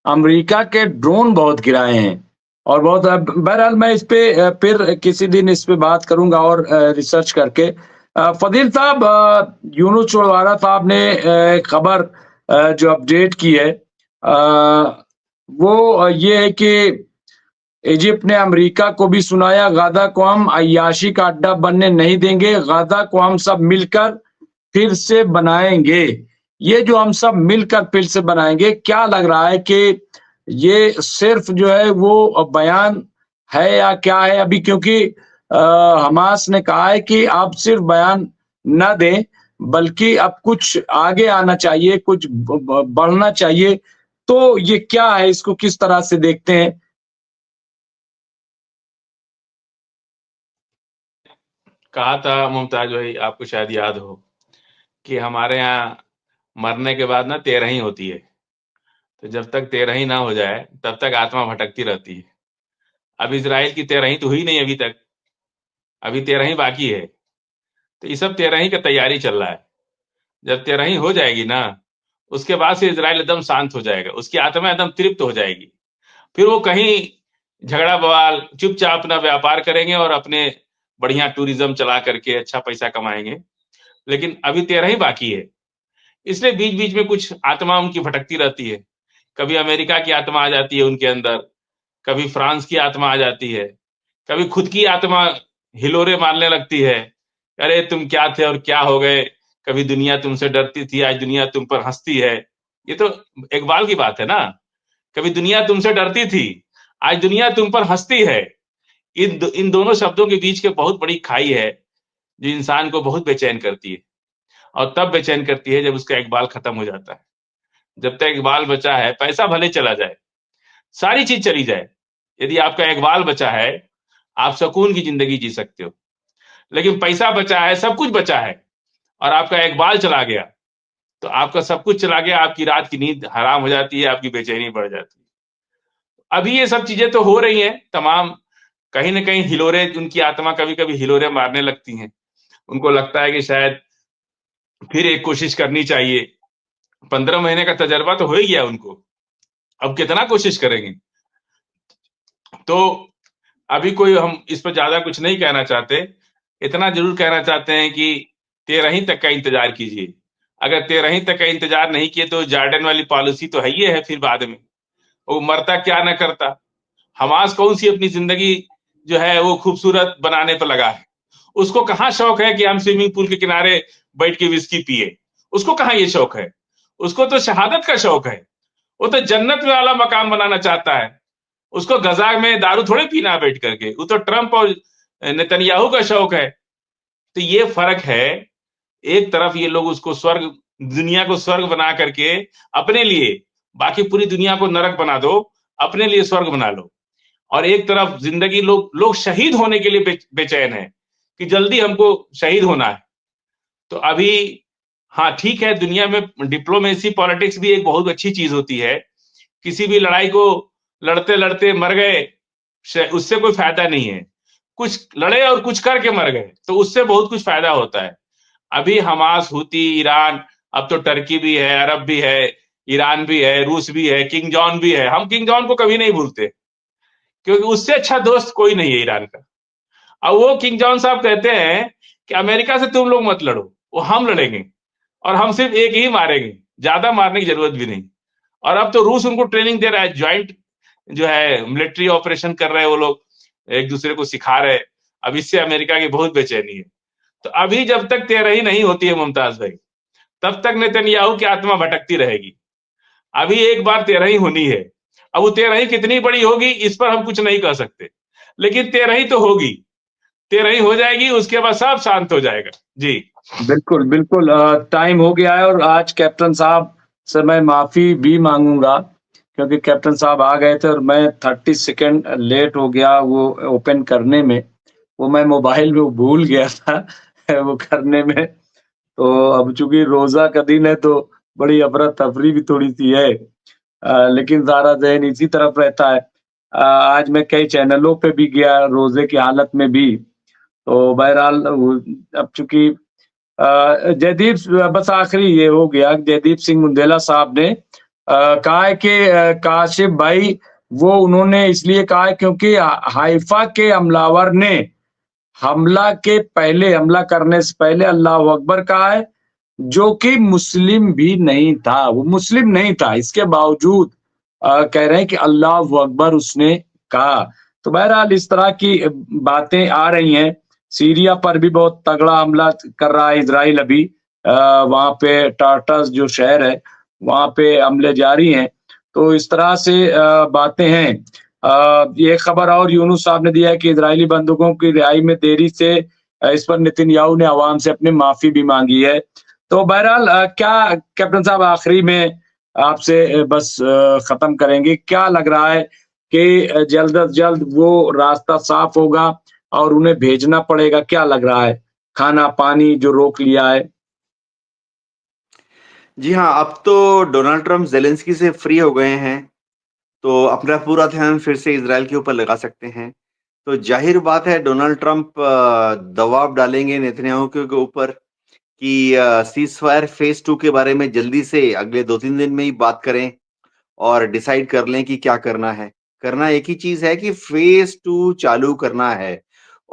America के drone बहुत गिराए हैं और बहुत बहरहाल मैं इस पे फिर किसी दिन इस पे बात करूंगा और रिसर्च करके। फजील साहब, यूनुस चौधारा साहब ने खबर जो अपडेट की है वो ये है कि इजिप्ट ने अमेरिका को भी सुनाया, गाजा को हम अय्याशी का अड्डा बनने नहीं देंगे, गाजा को हम सब मिलकर फिर से बनाएंगे। ये जो हम सब मिलकर फिर से बनाएंगे, क्या लग रहा है कि ये सिर्फ जो है वो बयान है या क्या है अभी? क्योंकि हमास ने कहा है कि आप सिर्फ बयान न दें बल्कि अब कुछ आगे आना चाहिए, कुछ बढ़ना चाहिए। तो ये क्या है, इसको किस तरह से देखते हैं? कहा था मुमताज भाई, आपको शायद याद हो कि हमारे यहाँ मरने के बाद ना 13 होती है। तो जब तक 13 ना हो जाए तब तक आत्मा भटकती रहती है। अब इजराइल की 13 तो हुई नहीं अभी तक, अभी 13 बाकी है। तो ये सब 13 का तैयारी चल रहा है। जब 13 हो जाएगी ना, उसके बाद से इजराइल एकदम शांत हो जाएगा, उसकी आत्मा एकदम तृप्त हो जाएगी। फिर वो कहीं झगड़ा बवाल चुपचाप अपना व्यापार करेंगे और अपने बढ़िया टूरिज्म चला करके अच्छा पैसा कमाएंगे। लेकिन अभी 13 बाकी है, इसलिए बीच बीच में कुछ आत्मा उनकी भटकती रहती है। कभी अमेरिका की आत्मा आ जाती है उनके अंदर, कभी फ्रांस की आत्मा आ जाती है, कभी खुद की आत्मा हिलोरे मारने लगती है, अरे तुम क्या थे और क्या हो गए, कभी दुनिया तुमसे डरती थी, आज दुनिया तुम पर हंसती है। ये तो इकबाल की बात है ना, कभी दुनिया तुमसे डरती थी, आज दुनिया तुम पर हंसती है। इन दोनों शब्दों के बीच के बहुत बड़ी खाई है जो इंसान को बहुत बेचैन करती है। और तब बेचैन करती है जब उसका इकबाल खत्म हो जाता है। जब तक इकबाल बचा है, पैसा भले चला जाए, सारी चीज चली जाए, यदि आपका इकबाल बचा है, आप सुकून की जिंदगी जी सकते हो। लेकिन पैसा बचा है, सब कुछ बचा है, और आपका इकबाल चला गया, तो आपका सब कुछ चला गया, आपकी रात की नींद हराम हो जाती है, आपकी बेचैनी बढ़ जाती है। अभी ये सब चीजें तो हो रही हैं तमाम, कहीं ना कहीं हिलोरे, उनकी आत्मा कभी कभी हिलोरे मारने लगती हैं। उनको लगता है कि शायद फिर एक कोशिश करनी चाहिए। 15 महीने का तजर्बा तो हो ही गया उनको, अब कितना कोशिश करेंगे। तो अभी कोई हम इस पर ज्यादा कुछ नहीं कहना चाहते, इतना जरूर कहना चाहते हैं कि 13 तक का इंतजार कीजिए। अगर 13 तक का इंतजार नहीं किए तो जार्डन वाली पॉलिसी तो है ही है, फिर बाद में वो मरता क्या ना करता। हमास कौन सी अपनी जिंदगी जो है वो खूबसूरत बनाने पर लगा है, उसको कहाँ शौक है कि हम स्विमिंग पूल के किनारे बैठ के विस्की पिए, उसको कहाँ ये शौक है। उसको तो शहादत का शौक है, वो तो जन्नत वाला मकान बनाना चाहता है। उसको गजा में दारू थोड़े पीना बैठ करके, वो तो ट्रंप और नेतन्याहू का शौक है। तो ये फर्क है। एक तरफ ये लोग उसको स्वर्ग, दुनिया को स्वर्ग बना करके अपने लिए, बाकी पूरी दुनिया को नरक बना दो, अपने लिए स्वर्ग बना लो। और एक तरफ जिंदगी, लोग शहीद होने के लिए बेचैन है कि जल्दी हमको शहीद होना है। तो अभी हाँ ठीक है, दुनिया में डिप्लोमेसी पॉलिटिक्स भी एक बहुत अच्छी चीज होती है। किसी भी लड़ाई को लड़ते लड़ते मर गए, उससे कोई फायदा नहीं है। कुछ लड़े और कुछ करके मर गए तो उससे बहुत कुछ फायदा होता है। अभी हमास, हूती, ईरान, अब तो टर्की भी है, अरब भी है, ईरान भी है, रूस भी है, किंग जॉन भी है। हम किंग जॉन को कभी नहीं भूलते, क्योंकि उससे अच्छा दोस्त कोई नहीं है ईरान का। अब वो किंग जॉन साहब कहते हैं कि अमेरिका से तुम लोग मत लड़ो, वो हम लड़ेंगे, और हम सिर्फ एक ही मारेंगे, ज्यादा मारने की जरूरत भी नहीं। और अब तो रूस उनको ट्रेनिंग दे रहा है, ज्वाइंट जो है मिलिट्री ऑपरेशन कर रहे हैं, वो लोग एक दूसरे को सिखा रहे हैं। अब इससे अमेरिका की बहुत बेचैनी है। तो अभी जब तक 13 नहीं होती है मुमताज भाई, तब तक नेतन्याहू की आत्मा भटकती रहेगी। अभी एक बार 13 होनी है। अब वो 13 कितनी बड़ी होगी इस पर हम कुछ नहीं कह सकते, लेकिन 13 तो होगी। 13 हो जाएगी, उसके बाद सब शांत हो जाएगा। जी बिल्कुल, बिल्कुल। टाइम हो गया है और आज कैप्टन साहब से मैं माफ़ी भी माँगूँगा क्योंकि कैप्टन साहब आ गए थे और मैं 30 सेकंड लेट हो गया वो ओपन करने में। वो मैं मोबाइल में भूल गया था वो करने में। तो अब चूँकि रोज़ा का दिन है तो बड़ी अफ़रा-तफ़री भी थोड़ी-सी है। लेकिन सारा ज़हन इसी तरफ रहता है। आज मैं कई चैनलों पे भी गया रोज़े की हालत में भी। तो बहरहाल वो अब चूँकि जयदीप, बस आखिरी ये हो गया, जयदीप सिंह मुंडेला साहब ने कहा है कि काशिफ भाई वो उन्होंने इसलिए कहा है क्योंकि हाइफा के हमलावर ने हमला करने से पहले अल्लाह अकबर कहा है, जो कि मुस्लिम भी नहीं था, वो मुस्लिम नहीं था, इसके बावजूद कह रहे हैं कि अल्लाह अकबर उसने कहा। तो बहरहाल इस तरह की बातें आ रही हैं। सीरिया पर भी बहुत तगड़ा हमला कर रहा है इजराइल अभी, वहां पे टार्टस जो शहर है वहां पे हमले जारी हैं। तो इस तरह से बातें हैं। ये खबर और यूनुस साहब ने दिया है कि इजरायली बंदूकों की रिहाई में देरी से इस पर नेतन्याहू ने अवाम से अपनी माफी भी मांगी है। तो बहरहाल क्या कैप्टन साहब आखिरी में आपसे बस खत्म करेंगे, क्या लग रहा है कि जल्द अज जल्द वो रास्ता साफ होगा और उन्हें भेजना पड़ेगा, क्या लग रहा है? खाना पानी जो रोक लिया है। जी हाँ, अब तो डोनाल्ड ट्रंप ज़ेलेंस्की से फ्री हो गए हैं, तो अपना पूरा ध्यान फिर से इज़राइल के ऊपर लगा सकते हैं। तो ज़ाहिर बात है डोनाल्ड ट्रंप दबाव डालेंगे नेतन्याहू के ऊपर कि सीज़फायर फ़ेज़ 2 के बारे में जल्दी से अगले 2-3 दिन में ही बात करें और डिसाइड कर लें कि क्या करना है। करना एक ही चीज़ है कि फ़ेज़ 2 चालू करना है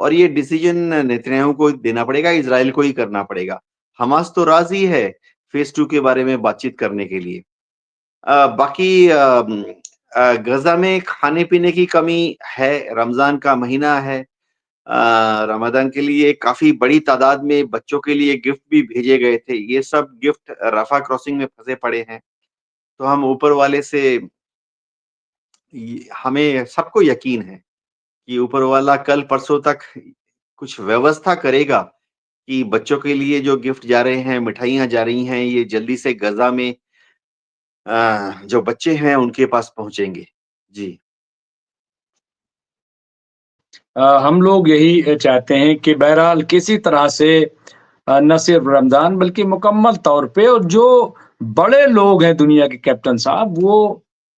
और ये डिसीज़न नेतन्याहू को देना पड़ेगा, इज़राइल को ही करना पड़ेगा। हमास तो राज़ी है फ़ेज़ 2 के बारे में बातचीत करने के लिए। बाकी गज़ा में खाने-पीने की कमी है, रमज़ान का महीना है। रमज़ान के लिए काफ़ी बड़ी तादाद में बच्चों के लिए गिफ्ट भी भेजे गए थे। ये सब गिफ्ट रफ़ा क्रॉसिंग में फँसे पड़े हैं। तो हम ऊपर वाले से हमें सबको यकीन है कि ऊपर वाला कल परसों तक कुछ व्यवस्था करेगा कि बच्चों के लिए जो गिफ्ट जा रहे हैं, मिठाइयाँ जा रही हैं, ये जल्दी से गज़ा में जो बच्चे हैं उनके पास पहुँचेंगे। जी। हम लोग यही चाहते हैं कि बहरहाल किसी तरह से न सिर्फ रमज़ान बल्कि मुकम्मल तौर पे और जो बड़े लोग हैं दुनिया के कैप्टन साहब वो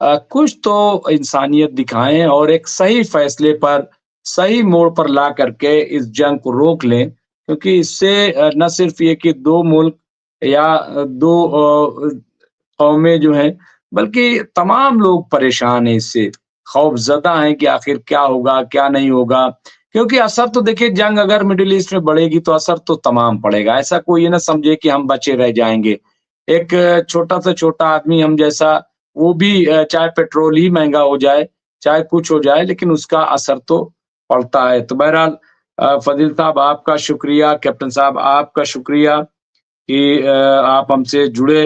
कुछ तो इंसानियत दिखाएँ और एक सही फैसले पर, सही मोड़ पर ला करके इस जंग को रोक लें। क्योंकि इससे न सिर्फ ये कि 2 मुल्क या 2 कौमें जो हैं, बल्कि तमाम लोग परेशान हैं इससे, खौफ़ज़दा हैं कि आखिर क्या होगा, क्या नहीं होगा। क्योंकि असर तो देखिए जंग अगर मिडल ईस्ट में बढ़ेगी तो असर तो तमाम पड़ेगा। ऐसा कोई ये ना समझे कि हम बचे रह जाएँगे। एक छोटा से छोटा आदमी हम जैसा वो भी चाहे पेट्रोल ही महँगा हो जाए, चाहे कुछ हो जाए लेकिन उसका असर तो पड़ता है। तो बहरहाल फ़ज़ील साहब आपका शुक्रिया, कैप्टन साहब आपका शुक्रिया कि आप हमसे जुड़े।